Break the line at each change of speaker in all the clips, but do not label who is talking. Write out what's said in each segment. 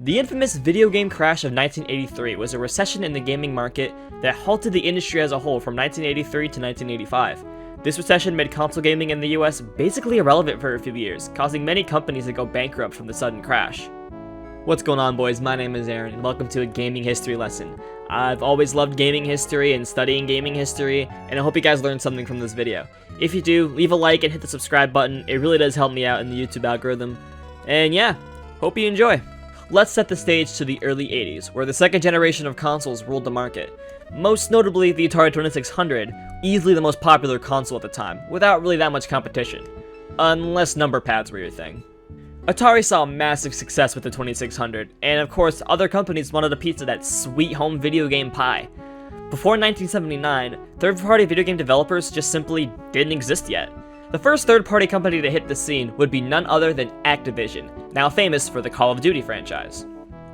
The infamous video game crash of 1983 was a recession in the gaming market that halted the industry as a whole from 1983 to 1985. This recession made console gaming in the US basically irrelevant for a few years, causing many companies to go bankrupt from the sudden crash. What's going on, boys? My name is Aaron, and welcome to a gaming history lesson. I've always loved gaming history and studying gaming history, and I hope you guys learned something from this video. If you do, leave a like and hit the subscribe button. It really does help me out in the YouTube algorithm. And yeah, hope you enjoy. Let's set the stage to the early 80s, where the second generation of consoles ruled the market. Most notably, the Atari 2600, easily the most popular console at the time, without really that much competition. Unless number pads were your thing. Atari saw massive success with the 2600, and of course, other companies wanted a piece of that sweet home video game pie. Before 1979, third-party video game developers just simply didn't exist yet. The first third-party company to hit the scene would be none other than Activision, now famous for the Call of Duty franchise.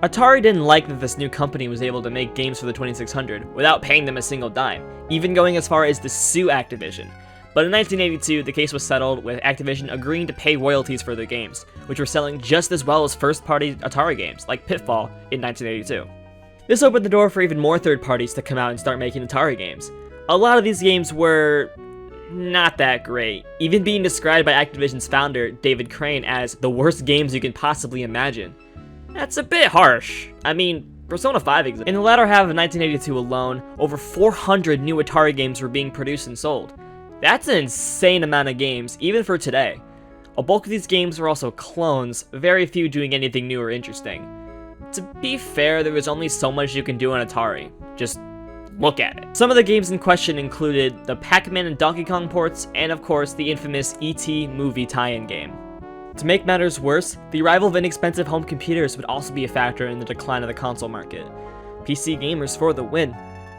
Atari didn't like that this new company was able to make games for the 2600 without paying them a single dime, even going as far as to sue Activision. But in 1982, the case was settled, with Activision agreeing to pay royalties for their games, which were selling just as well as first-party Atari games, like Pitfall, in 1982. This opened the door for even more third parties to come out and start making Atari games. A lot of these games were not that great, even being described by Activision's founder, David Crane, as the worst games you can possibly imagine. That's a bit harsh. I mean, Persona 5 exists. In the latter half of 1982 alone, over 400 new Atari games were being produced and sold. That's an insane amount of games, even for today. A bulk of these games were also clones, very few doing anything new or interesting. To be fair, there was only so much you can do on Atari. Just look at it. Some of the games in question included the Pac-Man and Donkey Kong ports, and of course the infamous E.T. movie tie-in game. To make matters worse, the arrival of inexpensive home computers would also be a factor in the decline of the console market. PC gamers for the win.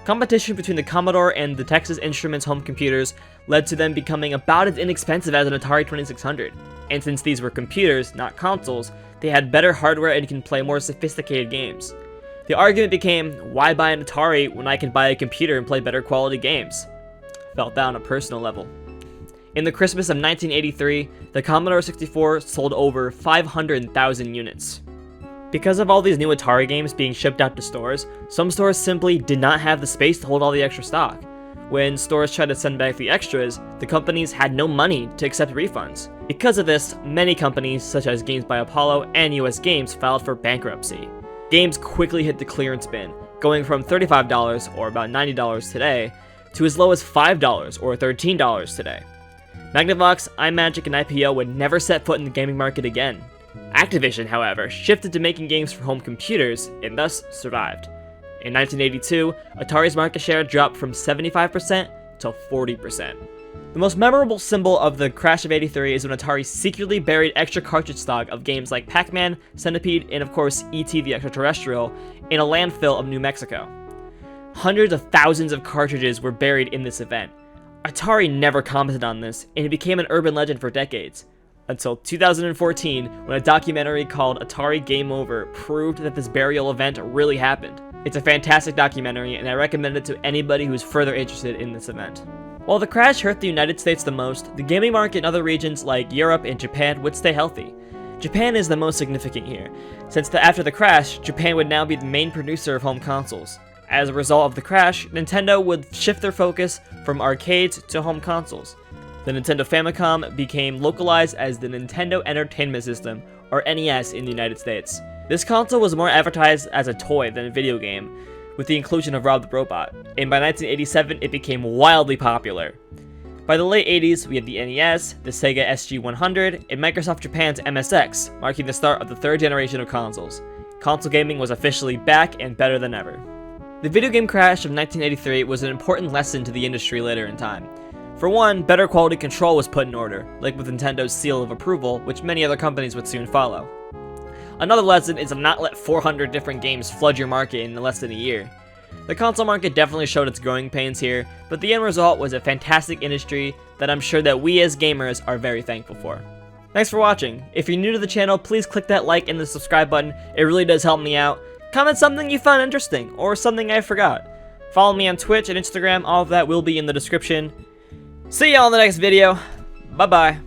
Competition between the Commodore and the Texas Instruments home computers led to them becoming about as inexpensive as an Atari 2600. And since these were computers, not consoles, they had better hardware and can play more sophisticated games. The argument became, why buy an Atari when I can buy a computer and play better quality games? Felt that on a personal level. In the Christmas of 1983, the Commodore 64 sold over 500,000 units. Because of all these new Atari games being shipped out to stores, some stores simply did not have the space to hold all the extra stock. When stores tried to send back the extras, the companies had no money to accept refunds. Because of this, many companies, such as Games by Apollo and US Games, filed for bankruptcy. Games quickly hit the clearance bin, going from $35, or about $90 today, to as low as $5 or $13 today. Magnavox, iMagic, and IPO would never set foot in the gaming market again. Activision, however, shifted to making games for home computers and thus survived. In 1982, Atari's market share dropped from 75% to 40%. The most memorable symbol of the crash of '83 is when Atari secretly buried extra cartridge stock of games like Pac-Man, Centipede, and of course E.T. the Extraterrestrial in a landfill of New Mexico. Hundreds of thousands of cartridges were buried in this event. Atari never commented on this, and it became an urban legend for decades. Until 2014, when a documentary called Atari Game Over proved that this burial event really happened. It's a fantastic documentary, and I recommend it to anybody who's further interested in this event. While the crash hurt the United States the most, the gaming market in other regions like Europe and Japan would stay healthy. Japan is the most significant here, since after the crash, Japan would now be the main producer of home consoles. As a result of the crash, Nintendo would shift their focus from arcades to home consoles. The Nintendo Famicom became localized as the Nintendo Entertainment System, or NES, in the United States. This console was more advertised as a toy than a video game, with the inclusion of Rob the Robot, and by 1987 it became wildly popular. By the late 80s, we had the NES, the Sega SG-100, and Microsoft Japan's MSX, marking the start of the third generation of consoles. Console gaming was officially back and better than ever. The video game crash of 1983 was an important lesson to the industry later in time. For one, better quality control was put in order, like with Nintendo's seal of approval, which many other companies would soon follow. Another lesson is to not let 400 different games flood your market in less than a year. The console market definitely showed its growing pains here, but the end result was a fantastic industry that I'm sure that we as gamers are very thankful for. Thanks for watching. If you're new to the channel, please click that like and the subscribe button. It really does help me out. Comment something you found interesting, or something I forgot. Follow me on Twitch and Instagram, all of that will be in the description. See y'all in the next video. Bye-bye.